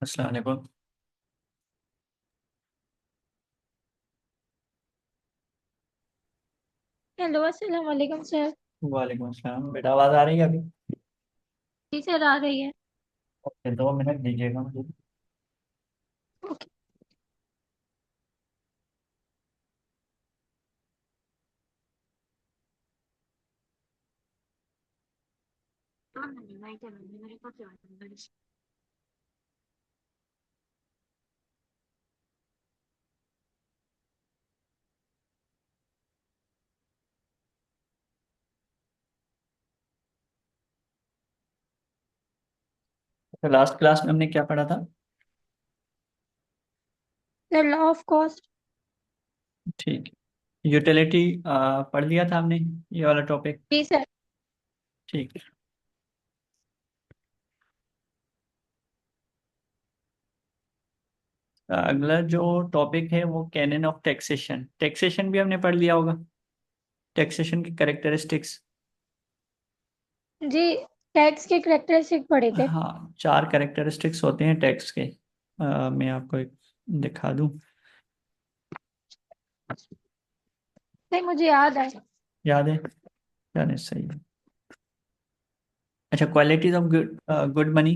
अस्सलाम वालेकुम। हेलो, अस्सलाम वालेकुम सर। वालेकुम अस्सलाम। बेटा आवाज़ आ रही है अभी? जी सर, आ रही है। ओके, 2 मिनट दीजिएगा मुझे। ओके। तो लास्ट क्लास में हमने क्या पढ़ा था? Sir, law of cost. ठीक है, यूटिलिटी पढ़ लिया था हमने, ये वाला टॉपिक। जी सर। ठीक है। अगला जो टॉपिक है वो कैनन ऑफ टैक्सेशन। टैक्सेशन भी हमने पढ़ लिया होगा, टैक्सेशन की कैरेक्टरिस्टिक्स। जी, टैक्स के करेक्टरिस्टिक पढ़े थे। हाँ, 4 कैरेक्टरिस्टिक्स होते हैं टैक्स के। मैं आपको एक दिखा दूं। सर, मुझे याद है। याद है? याद है, सही है। अच्छा, qualities of good good money,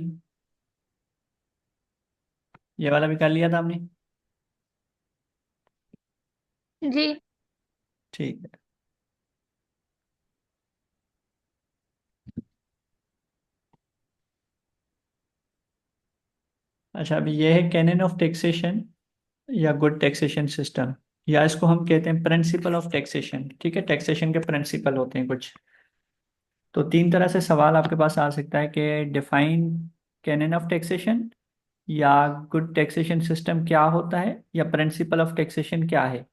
ये वाला भी कर लिया था हमने। जी। ठीक है। अच्छा, अभी ये है कैनन ऑफ टैक्सेशन या गुड टैक्सेशन सिस्टम, या इसको हम कहते हैं प्रिंसिपल ऑफ टैक्सेशन। ठीक है, टैक्सेशन के प्रिंसिपल होते हैं कुछ। तो 3 तरह से सवाल आपके पास आ सकता है कि डिफाइन कैनन ऑफ टैक्सेशन, या गुड टैक्सेशन सिस्टम क्या होता है, या प्रिंसिपल ऑफ टैक्सेशन क्या है।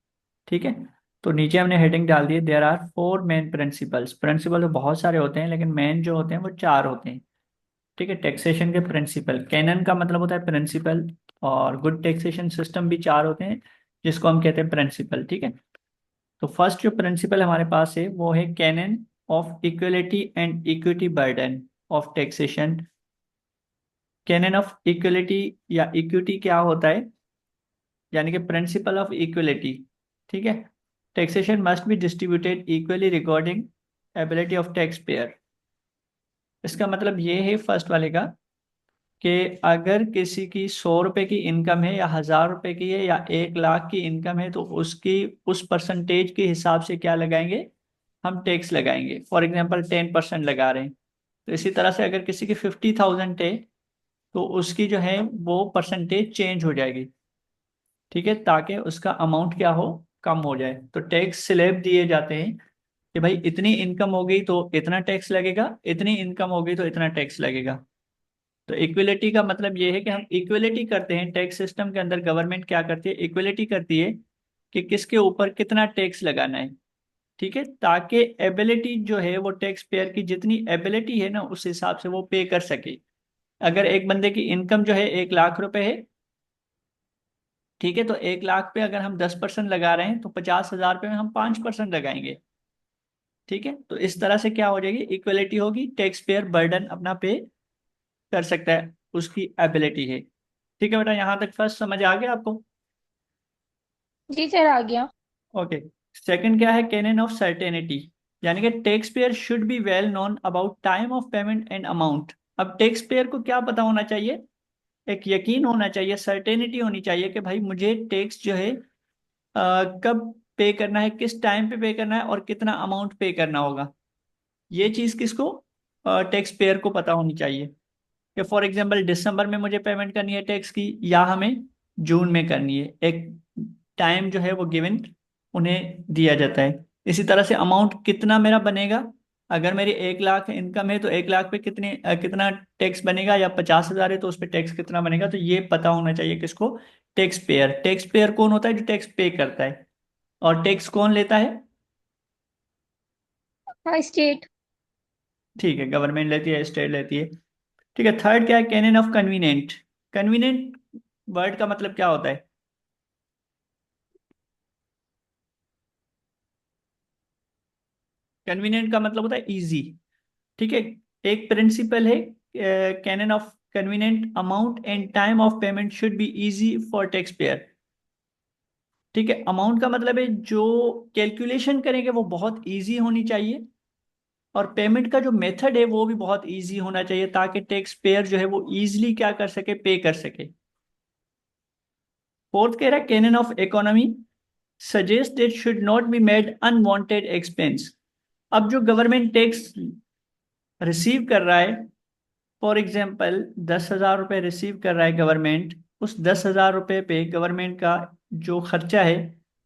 ठीक है। तो नीचे हमने हेडिंग डाल दी है, there are 4 main principles. Principle तो बहुत सारे होते हैं, लेकिन मेन जो होते हैं वो 4 होते हैं। ठीक है, टैक्सेशन के प्रिंसिपल, कैनन का मतलब होता है प्रिंसिपल, और गुड टैक्सेशन सिस्टम भी 4 होते हैं, जिसको हम कहते हैं प्रिंसिपल। ठीक है। तो फर्स्ट जो प्रिंसिपल हमारे पास है वो है canon of equality and equity burden of taxation. Canon of equality या इक्विटी क्या होता है, यानी कि प्रिंसिपल ऑफ इक्वलिटी। ठीक है। Taxation must be distributed equally recording ability of tax payer. इसका मतलब ये है फर्स्ट वाले का, कि अगर किसी की 100 रुपए की इनकम है, या 1000 रुपए की है, या 1 लाख की इनकम है, तो उसकी उस परसेंटेज के हिसाब से क्या लगाएंगे, हम टैक्स लगाएंगे। फॉर एग्जाम्पल 10% लगा रहे हैं, तो इसी तरह से अगर किसी की 50,000 है, तो उसकी जो है वो परसेंटेज चेंज हो जाएगी। ठीक है, ताकि उसका अमाउंट क्या हो, कम हो जाए। तो टैक्स स्लैब दिए जाते हैं कि भाई इतनी इनकम हो गई तो इतना टैक्स लगेगा, इतनी इनकम हो गई तो इतना टैक्स लगेगा। तो इक्विलिटी का मतलब ये है कि हम इक्विलिटी करते हैं टैक्स सिस्टम के अंदर। गवर्नमेंट क्या करती है, इक्विलिटी करती है कि किसके ऊपर कितना टैक्स लगाना है। ठीक है, ताकि एबिलिटी जो है वो टैक्स पेयर की जितनी एबिलिटी है ना, उस हिसाब से वो पे कर सके। अगर एक बंदे की इनकम जो है 1 लाख रुपए है, ठीक है, तो 1 लाख पे अगर हम 10% लगा रहे हैं, तो 50,000 रुपये में हम 5% लगाएंगे। ठीक है, तो इस तरह से क्या हो जाएगी, इक्वलिटी होगी, टैक्स पेयर बर्डन अपना पे कर सकता है, उसकी एबिलिटी है। ठीक है बेटा, यहाँ तक फर्स्ट समझ आ गया आपको? जी सर, आ गया। ओके। सेकंड क्या है, कैनन ऑफ सर्टेनिटी, यानी कि tax payer should be well known about time of payment and amount. अब टैक्स पेयर को क्या पता होना चाहिए, एक यकीन होना चाहिए, सर्टेनिटी होनी चाहिए कि भाई मुझे टैक्स जो है कब पे करना है, किस टाइम पे पे करना है, और कितना अमाउंट पे करना होगा। ये चीज किसको, टैक्स पेयर को पता होनी चाहिए। कि फॉर एग्जांपल दिसंबर में मुझे पेमेंट करनी है टैक्स की, या हमें जून में करनी है, एक टाइम जो है वो गिवन उन्हें दिया जाता है। इसी तरह से अमाउंट कितना मेरा बनेगा, अगर मेरी 1 लाख इनकम है तो 1 लाख पे कितना टैक्स बनेगा, या 50,000 है तो उस पर टैक्स कितना बनेगा। तो ये पता होना चाहिए किसको, टैक्स पेयर। टैक्स पेयर कौन होता है, जो टैक्स पे करता है। और टैक्स कौन लेता है? हाँ, स्टेट। ठीक है, गवर्नमेंट लेती है, स्टेट लेती है। ठीक है, थर्ड क्या है, canon of convenient. Convenient word का मतलब क्या होता है? कन्वीनियंट का मतलब होता है इजी। ठीक है। एक प्रिंसिपल है canon of convenient amount and time of payment should be easy for tax payer. ठीक है, अमाउंट का मतलब है जो कैलकुलेशन करेंगे वो बहुत इजी होनी चाहिए, और पेमेंट का जो मेथड है वो भी बहुत इजी होना चाहिए, ताकि टैक्स पेयर जो है वो इजीली क्या कर सके, पे कर सके। फोर्थ कह रहा है canon of economy suggest it should not be made unwanted expense. अब जो गवर्नमेंट टैक्स रिसीव कर रहा है, फॉर एग्जाम्पल 10,000 रुपये रिसीव कर रहा है गवर्नमेंट, उस 10,000 रुपये पे गवर्नमेंट का जो खर्चा है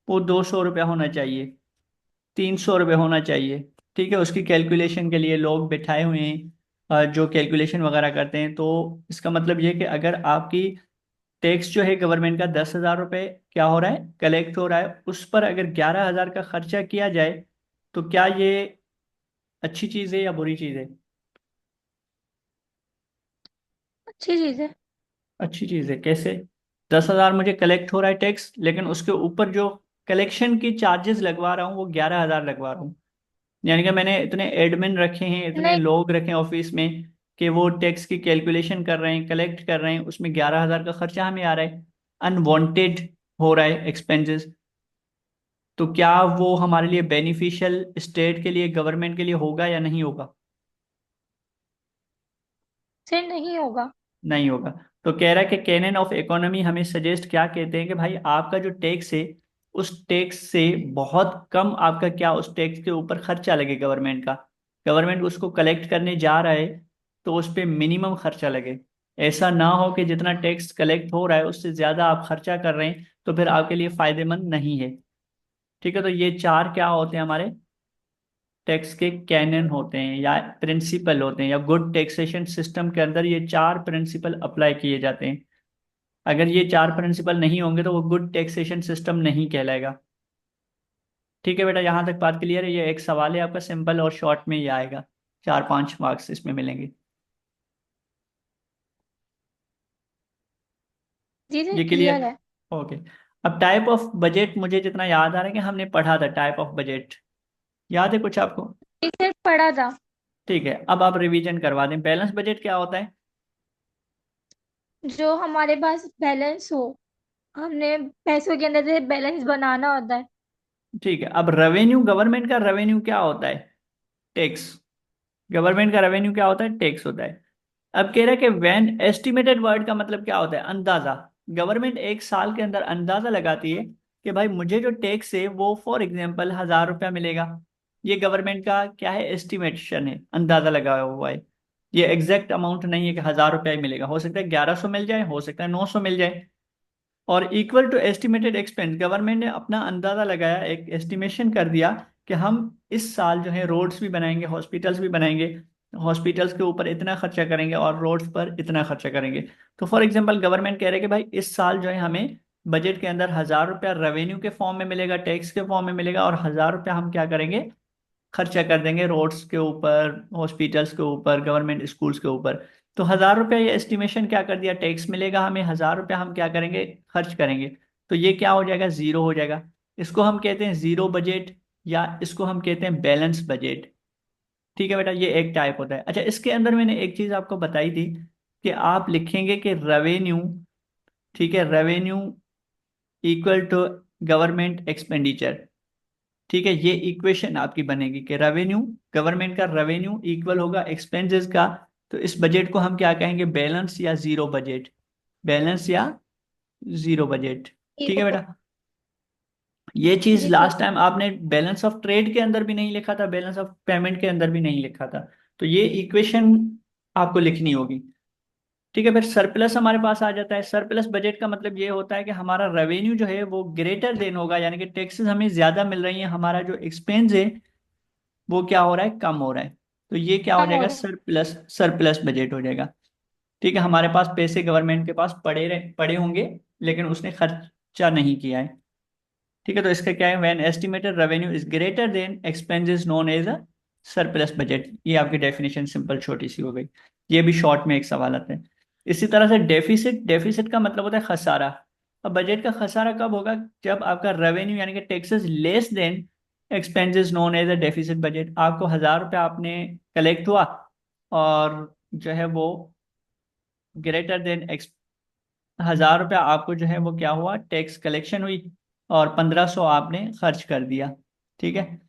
वो 200 रुपया होना चाहिए, 300 रुपये होना चाहिए। ठीक है, उसकी कैलकुलेशन के लिए लोग बिठाए हुए हैं जो कैलकुलेशन वगैरह करते हैं। तो इसका मतलब ये है कि अगर आपकी टैक्स जो है गवर्नमेंट का 10,000 रुपये क्या हो रहा है, कलेक्ट हो रहा है, उस पर अगर 11,000 का खर्चा किया जाए, तो क्या ये अच्छी चीज़ है या बुरी चीज़ है? अच्छी चीज है। अच्छी चीज़ है, कैसे? 10,000 मुझे कलेक्ट हो रहा है टैक्स, लेकिन उसके ऊपर जो कलेक्शन की चार्जेस लगवा रहा हूँ वो 11,000 लगवा रहा हूँ। यानी कि मैंने इतने एडमिन रखे हैं, इतने नहीं, लोग रखे हैं ऑफिस में कि वो टैक्स की कैलकुलेशन कर रहे हैं, कलेक्ट कर रहे हैं, उसमें 11,000 का खर्चा हमें आ रहा है, अनवांटेड हो रहा है एक्सपेंसेस। तो क्या वो हमारे लिए बेनिफिशियल, स्टेट के लिए, गवर्नमेंट के लिए होगा या नहीं होगा? से नहीं होगा। नहीं होगा। तो कह रहा है कि कैनन ऑफ इकोनॉमी हमें सजेस्ट क्या कहते हैं कि भाई आपका जो टैक्स है, उस टैक्स से बहुत कम आपका क्या उस टैक्स के ऊपर खर्चा लगे गवर्नमेंट का। गवर्नमेंट उसको कलेक्ट करने जा रहा है तो उस पे मिनिमम खर्चा लगे। ऐसा ना हो कि जितना टैक्स कलेक्ट हो रहा है उससे ज्यादा आप खर्चा कर रहे हैं, तो फिर आपके लिए फायदेमंद नहीं है। ठीक है, तो ये चार क्या होते हैं हमारे टैक्स के कैनन होते हैं या प्रिंसिपल होते हैं, या गुड टैक्सेशन सिस्टम के अंदर ये चार प्रिंसिपल अप्लाई किए जाते हैं। अगर ये चार प्रिंसिपल नहीं होंगे तो वो गुड टैक्सेशन सिस्टम नहीं कहलाएगा। ठीक है बेटा, यहाँ तक बात क्लियर है? ये एक सवाल है आपका, सिंपल और शॉर्ट में ही आएगा, 4-5 मार्क्स इसमें मिलेंगे। जी सर, ये क्लियर क्लियर? है। ओके। अब टाइप ऑफ बजट, मुझे जितना याद आ रहा है कि हमने पढ़ा था टाइप ऑफ बजट, याद है कुछ आपको? जी सर, पढ़ा था। ठीक है, अब आप रिवीजन करवा दें। बैलेंस बजट क्या होता है? जो हमारे पास बैलेंस हो, हमने पैसों के अंदर से बैलेंस बनाना होता है। ठीक है, अब रेवेन्यू, गवर्नमेंट का रेवेन्यू क्या होता है? टैक्स। गवर्नमेंट का रेवेन्यू क्या होता है? टैक्स होता है। अब कह रहा है कि व्हेन एस्टिमेटेड, वर्ड का मतलब क्या होता है? अंदाजा। गवर्नमेंट एक साल के अंदर अंदाजा लगाती है कि भाई मुझे जो टैक्स है वो फॉर एग्जांपल 1,000 रुपया मिलेगा। ये गवर्नमेंट का क्या है? एस्टिमेशन है, अंदाजा लगाया हुआ है। ये एग्जैक्ट अमाउंट नहीं है कि 1,000 रुपया ही मिलेगा, हो सकता है 1,100 मिल जाए, हो सकता है 900 मिल जाए। और equal to estimated expense, government ने अपना अंदाजा लगाया, एक एस्टिमेशन कर दिया कि हम इस साल जो है रोड्स भी बनाएंगे, हॉस्पिटल्स भी बनाएंगे, हॉस्पिटल्स के ऊपर इतना खर्चा करेंगे और रोड्स पर इतना खर्चा करेंगे। तो फॉर एग्जांपल गवर्नमेंट कह रहे हैं कि भाई इस साल जो है हमें बजट के अंदर 1,000 रुपया रेवेन्यू के फॉर्म में मिलेगा, टैक्स के फॉर्म में मिलेगा, और 1,000 रुपया हम क्या करेंगे, खर्चा कर देंगे रोड्स के ऊपर, हॉस्पिटल्स के ऊपर, गवर्नमेंट स्कूल्स के ऊपर। तो 1,000 रुपया ये एस्टिमेशन क्या कर दिया, टैक्स मिलेगा हमें, 1,000 रुपया हम क्या करेंगे, खर्च करेंगे। तो ये क्या हो जाएगा, जीरो हो जाएगा। इसको हम कहते हैं जीरो बजट, या इसको हम कहते हैं बैलेंस बजट। ठीक है बेटा, ये एक टाइप होता है। अच्छा, इसके अंदर मैंने एक चीज आपको बताई थी कि आप लिखेंगे कि रेवेन्यू, ठीक है, revenue equal to government expenditure. ठीक है, ये इक्वेशन आपकी बनेगी कि रेवेन्यू, गवर्नमेंट का रेवेन्यू इक्वल होगा एक्सपेंसेस का। तो इस बजट को हम क्या कहेंगे, बैलेंस या जीरो बजट। बैलेंस या जीरो बजट। ठीक है जीरो। बेटा। ये चीज जी सर। लास्ट टाइम आपने बैलेंस ऑफ ट्रेड के अंदर भी नहीं लिखा था, बैलेंस ऑफ पेमेंट के अंदर भी नहीं लिखा था। तो ये इक्वेशन आपको लिखनी होगी। ठीक है, फिर सरप्लस हमारे पास आ जाता है। सरप्लस बजट का मतलब ये होता है कि हमारा रेवेन्यू जो है वो ग्रेटर देन होगा, यानी कि टैक्सेस हमें ज्यादा मिल रही है, हमारा जो एक्सपेंस है वो क्या हो रहा है, कम हो रहा है। तो ये क्या हो कम हो जाएगा, रहा है। सरप्लस, सरप्लस बजट हो जाएगा। ठीक है, हमारे पास पैसे गवर्नमेंट के पास पड़े होंगे, लेकिन उसने खर्चा नहीं किया है। ठीक है, तो इसका क्या है, when estimated revenue is greater than expenses known as a surplus budget. ये आपकी डेफिनेशन सिंपल छोटी सी हो गई। ये भी शॉर्ट में एक सवाल आता है। इसी तरह से डेफिसिट, डेफिसिट का मतलब होता है खसारा। अब बजट का खसारा कब होगा, जब आपका रेवेन्यू यानी कि taxes less than expenses known as a deficit budget. आपको 1,000 रुपया आपने कलेक्ट हुआ, और जो है वो ग्रेटर देन 1,000 रुपया आपको जो है वो क्या हुआ, टैक्स कलेक्शन हुई, और 1,500 आपने खर्च कर दिया। ठीक है।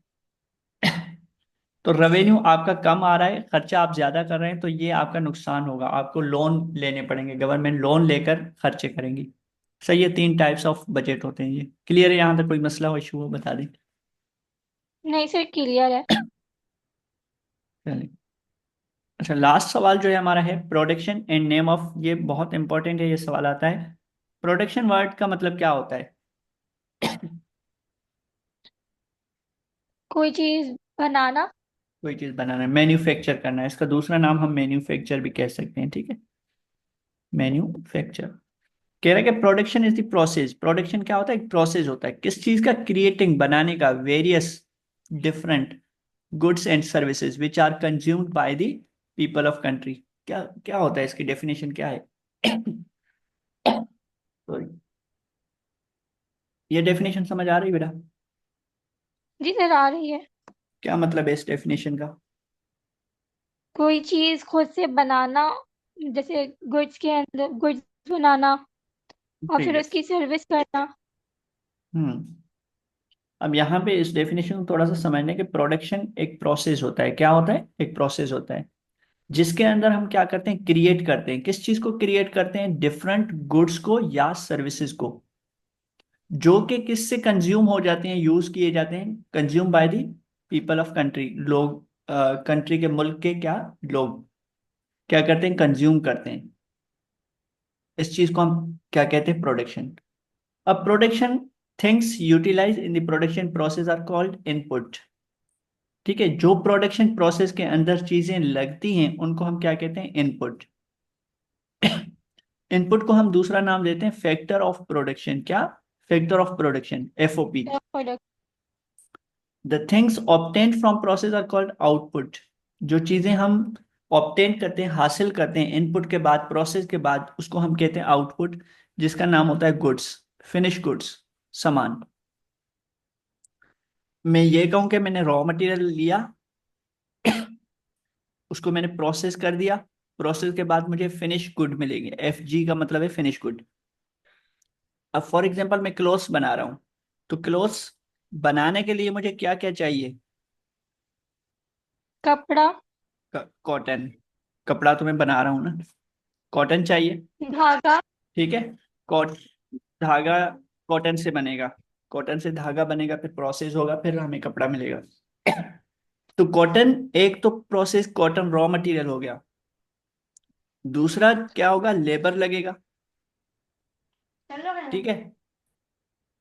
तो रेवेन्यू आपका कम आ रहा है, खर्चा आप ज्यादा कर रहे हैं, तो ये आपका नुकसान होगा, आपको लोन लेने पड़ेंगे, गवर्नमेंट लोन लेकर खर्चे करेंगी। सही है, 3 टाइप्स ऑफ बजट होते हैं। ये क्लियर है? यहाँ तक कोई मसला हो, इशू हो, बता दें। नहीं सर, क्लियर है। चलिए। अच्छा, लास्ट सवाल जो है हमारा है प्रोडक्शन एंड नेम ऑफ, ये बहुत इंपॉर्टेंट है, ये सवाल आता है। प्रोडक्शन वर्ड का मतलब क्या होता है? कोई चीज बनाना। कोई चीज बनाना है, मैन्युफैक्चर करना है, इसका दूसरा नाम हम मैन्युफैक्चर भी कह सकते हैं। ठीक है, मैन्युफैक्चर। कह रहा है कि production is the process, production क्या होता है, एक प्रोसेस होता है किस चीज का, क्रिएटिंग, बनाने का, various different goods and services which are consumed by the people of country. क्या क्या होता है, इसकी डेफिनेशन क्या है? सॉरी, ये डेफिनेशन समझ आ रही है बेटा? जी सर, आ रही है। क्या मतलब है इस डेफिनेशन का? कोई चीज खुद से बनाना, जैसे गुड्स के अंदर गुड्स बनाना, और ठीक फिर है। उसकी सर्विस करना। हम्म। अब यहाँ पे इस डेफिनेशन को थोड़ा सा समझने के, प्रोडक्शन एक प्रोसेस होता है, क्या होता है, एक प्रोसेस होता है जिसके अंदर हम क्या करते हैं, क्रिएट करते हैं। किस चीज को क्रिएट करते हैं? डिफरेंट गुड्स को या सर्विसेज को, जो कि किससे कंज्यूम हो जाते हैं, यूज किए जाते हैं, consume by the people of country, लोग, कंट्री के, मुल्क के क्या, लोग क्या करते हैं, कंज्यूम करते हैं। इस चीज को हम क्या कहते हैं, प्रोडक्शन। अब production things utilise in the production process are called input. ठीक है, जो प्रोडक्शन प्रोसेस के अंदर चीजें लगती हैं उनको हम क्या कहते हैं, इनपुट। इनपुट को हम दूसरा नाम देते हैं फैक्टर ऑफ प्रोडक्शन। क्या? Factor of production, FOP. Product. The things obtained from process are called output. जो चीजें हम ऑब्टेन करते हैं, हासिल करते हैं इनपुट के बाद, प्रोसेस के बाद, उसको हम कहते हैं आउटपुट, जिसका नाम होता है गुड्स, फिनिश गुड्स, सामान। मैं ये कहूं कि मैंने रॉ मटेरियल लिया, उसको मैंने प्रोसेस कर दिया, प्रोसेस के बाद मुझे फिनिश गुड मिलेगी, एफ जी का मतलब है फिनिश गुड। अब फॉर एग्जांपल मैं क्लोथ्स बना रहा हूँ, तो क्लोथ्स बनाने के लिए मुझे क्या क्या चाहिए? कपड़ा। कॉटन। कपड़ा तो मैं बना रहा हूँ ना, कॉटन चाहिए। धागा। ठीक है। कॉट धागा कॉटन से बनेगा, कॉटन से धागा बनेगा, फिर प्रोसेस होगा, फिर हमें कपड़ा मिलेगा। तो कॉटन एक तो प्रोसेस, कॉटन रॉ मटेरियल हो गया। दूसरा क्या होगा, लेबर लगेगा। ठीक है,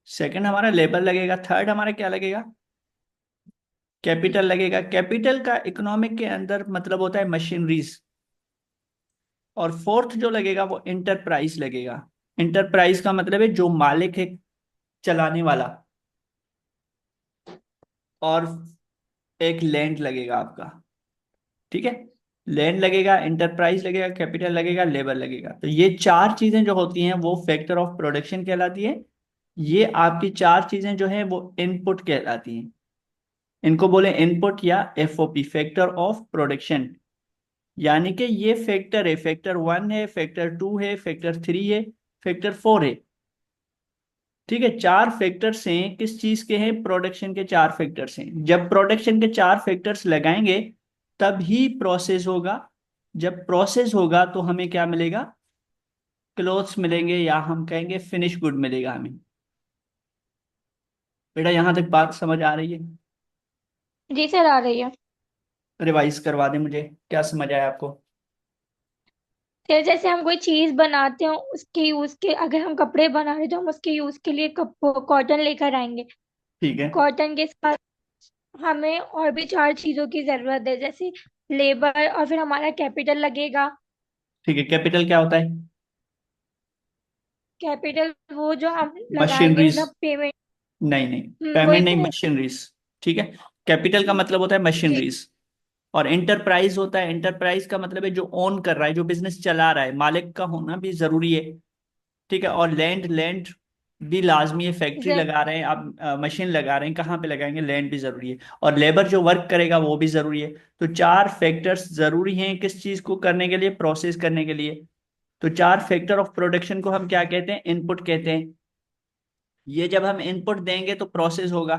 सेकंड हमारा लेबर लगेगा। थर्ड हमारा क्या लगेगा, कैपिटल लगेगा। कैपिटल का इकोनॉमिक के अंदर मतलब होता है मशीनरीज। और फोर्थ जो लगेगा वो इंटरप्राइज लगेगा। इंटरप्राइज का मतलब है जो मालिक है, चलाने वाला। और एक लैंड लगेगा आपका। ठीक है, लैंड लगेगा, इंटरप्राइज लगेगा, कैपिटल लगेगा, लेबर लगेगा। तो ये चार चीजें जो होती हैं वो फैक्टर ऑफ प्रोडक्शन कहलाती है। ये आपकी चार चीजें जो हैं वो इनपुट कहलाती हैं। इनको बोले इनपुट या एफओपी, फैक्टर ऑफ प्रोडक्शन। यानी कि ये फैक्टर है, फैक्टर 1 है, फैक्टर 2 है, फैक्टर 3 है, फैक्टर 4 है। ठीक है, चार फैक्टर्स हैं, किस चीज के हैं, प्रोडक्शन के चार फैक्टर्स हैं। जब प्रोडक्शन के चार फैक्टर्स लगाएंगे तब ही प्रोसेस होगा। जब प्रोसेस होगा तो हमें क्या मिलेगा, क्लोथ्स मिलेंगे, या हम कहेंगे फिनिश गुड मिलेगा हमें। बेटा यहां तक बात समझ आ रही है? जी सर, आ रही है। रिवाइज करवा दें मुझे, क्या समझ आया आपको? फिर जैसे हम कोई चीज बनाते हो, उसके यूज के, अगर हम कपड़े बना रहे हैं तो हम उसके यूज के लिए कॉटन लेकर आएंगे। ठीक है। कॉटन के साथ हमें और भी चार चीजों की जरूरत है, जैसे लेबर, और फिर हमारा कैपिटल लगेगा। ठीक है, कैपिटल क्या होता है? कैपिटल वो जो हम लगाएंगे, मशीनरीज। मतलब पेमेंट। नहीं नहीं, पेमेंट वही नहीं, तो। मशीनरीज। ठीक है, कैपिटल का मतलब होता है जी। मशीनरीज। और एंटरप्राइज होता है, एंटरप्राइज का मतलब है जो ओन कर रहा है, जो बिजनेस चला रहा है, मालिक का होना भी जरूरी है। ठीक है, और लैंड, लैंड भी लाजमी है। फैक्ट्री जे- लगा रहे हैं आप, मशीन लगा रहे हैं, कहाँ पे लगाएंगे, लैंड भी जरूरी है। और लेबर जो वर्क करेगा वो भी जरूरी है। तो चार फैक्टर्स जरूरी हैं किस चीज को करने के लिए, प्रोसेस करने के लिए। तो चार फैक्टर ऑफ प्रोडक्शन को हम क्या कहते हैं? इनपुट कहते हैं। ये जब हम इनपुट देंगे तो प्रोसेस होगा।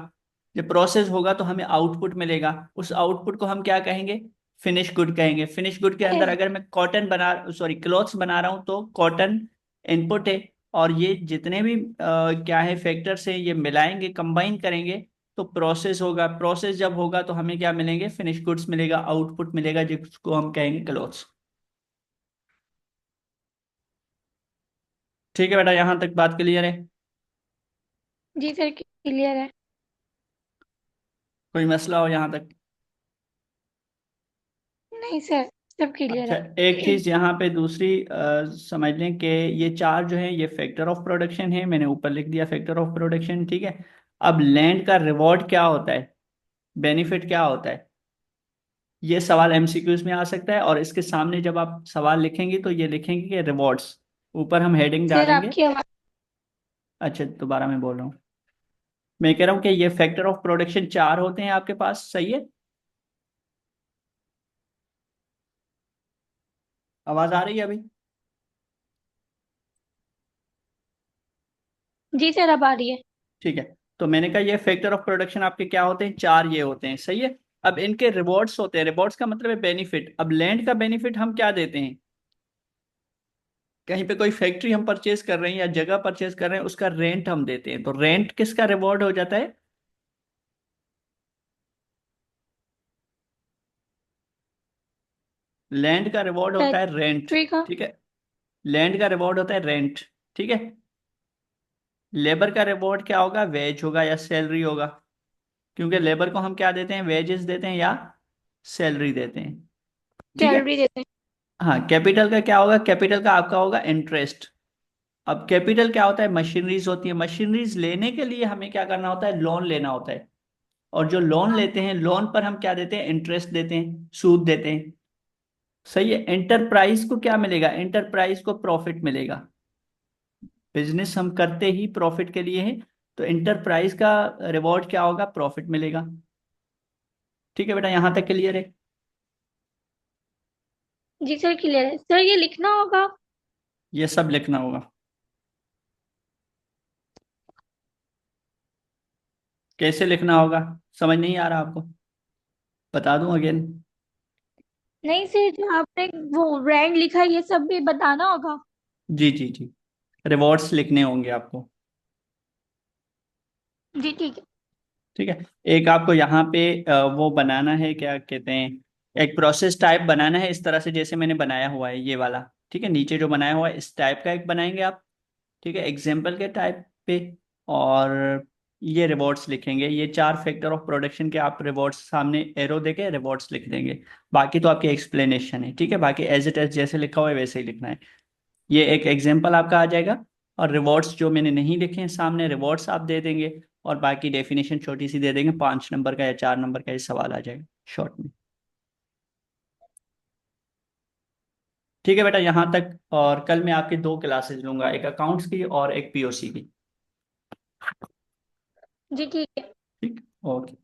जब प्रोसेस होगा तो हमें आउटपुट मिलेगा। उस आउटपुट को हम क्या कहेंगे? फिनिश गुड कहेंगे। फिनिश गुड के अंदर यस। अगर मैं कॉटन बना, सॉरी, क्लॉथ्स बना रहा हूं तो कॉटन इनपुट है। और ये जितने भी क्या है फैक्टर्स हैं, ये मिलाएंगे, कंबाइन करेंगे तो प्रोसेस होगा। प्रोसेस जब होगा तो हमें क्या मिलेंगे? फिनिश गुड्स मिलेगा, आउटपुट मिलेगा, जिसको हम कहेंगे क्लॉथ्स। ठीक है बेटा, यहां तक बात क्लियर है? जी सर, क्लियर है। कोई मसला हो यहां तक? नहीं सर, सब क्लियर अच्छा, है। एक चीज यहाँ पे दूसरी समझ लें कि ये चार जो है ये फैक्टर ऑफ प्रोडक्शन है। मैंने ऊपर लिख दिया फैक्टर ऑफ प्रोडक्शन, ठीक है। अब लैंड का रिवॉर्ड क्या होता है, बेनिफिट क्या होता है? ये सवाल एमसीक्यूज में आ सकता है, और इसके सामने जब आप सवाल लिखेंगे तो ये लिखेंगे कि रिवॉर्ड्स, ऊपर हम हेडिंग सर डालेंगे। आपकी आवाज़। अच्छा, दोबारा मैं बोल रहा हूँ। मैं कह रहा हूँ कि ये फैक्टर ऑफ प्रोडक्शन चार होते हैं आपके पास, सही है? आवाज आ रही है अभी? जी सर, अब आ रही है। ठीक है। तो मैंने कहा ये फैक्टर ऑफ प्रोडक्शन आपके क्या होते हैं? चार ये होते हैं, सही है। अब इनके रिवॉर्ड्स होते हैं। रिवॉर्ड्स का मतलब है बेनिफिट। अब लैंड का बेनिफिट हम क्या देते हैं? कहीं पे कोई फैक्ट्री हम परचेज कर रहे हैं या जगह परचेज कर रहे हैं, उसका रेंट हम देते हैं। तो रेंट किसका रिवॉर्ड हो जाता है? लैंड का रिवॉर्ड होता है रेंट। फैक्ट्री का। ठीक है। लैंड का रिवॉर्ड होता है रेंट। ठीक है। लेबर का रिवॉर्ड क्या होगा? वेज होगा या सैलरी होगा। क्योंकि लेबर को हम क्या देते हैं? वेजेस देते हैं या सैलरी देते हैं। ठीक है। सैलरी देते हैं। हाँ, कैपिटल का क्या होगा? कैपिटल का आपका होगा इंटरेस्ट। अब कैपिटल क्या होता है? मशीनरीज होती है। मशीनरीज लेने के लिए हमें क्या करना होता है? लोन लेना होता है। और जो लोन लेते हैं, लोन पर हम क्या देते हैं? इंटरेस्ट देते हैं, सूद देते हैं। सही है। एंटरप्राइज को क्या मिलेगा? एंटरप्राइज को प्रॉफिट मिलेगा। बिजनेस हम करते ही प्रॉफिट के लिए है, तो एंटरप्राइज का रिवॉर्ड क्या होगा? प्रॉफिट मिलेगा। ठीक है बेटा, यहां तक क्लियर है? जी सर, क्लियर है। सर ये लिखना होगा। ये सब लिखना होगा। कैसे लिखना होगा? समझ नहीं आ रहा आपको? बता दूं अगेन? नहीं सर, जो आपने वो रैंक लिखा है ये सब भी बताना होगा। जी जी जी, रिवॉर्ड्स लिखने होंगे आपको। जी ठीक है। ठीक है। एक आपको यहाँ पे वो बनाना है, क्या कहते हैं, एक प्रोसेस टाइप बनाना है, इस तरह से जैसे मैंने बनाया हुआ है ये वाला। ठीक है, नीचे जो बनाया हुआ है इस टाइप का एक बनाएंगे आप। ठीक है, एग्जाम्पल के टाइप पे। और ये रिवॉर्ड्स लिखेंगे। ये चार फैक्टर ऑफ प्रोडक्शन के आप रिवॉर्ड्स सामने एरो देके रिवॉर्ड्स लिख देंगे। बाकी तो आपकी एक्सप्लेनेशन है। ठीक है, बाकी एज इट एज जैसे लिखा हुआ है वैसे ही लिखना है। ये एक एग्जाम्पल आपका आ जाएगा। और रिवॉर्ड्स जो मैंने नहीं लिखे हैं सामने, रिवॉर्ड्स आप दे देंगे। और बाकी डेफिनेशन छोटी सी दे देंगे, 5 नंबर का या 4 नंबर का ये सवाल आ जाएगा शॉर्ट में। ठीक है बेटा, यहाँ तक। और कल मैं आपकी दो क्लासेस लूंगा, एक अकाउंट्स की और एक पीओसी की। जी ठीक है। ठीक। ओके।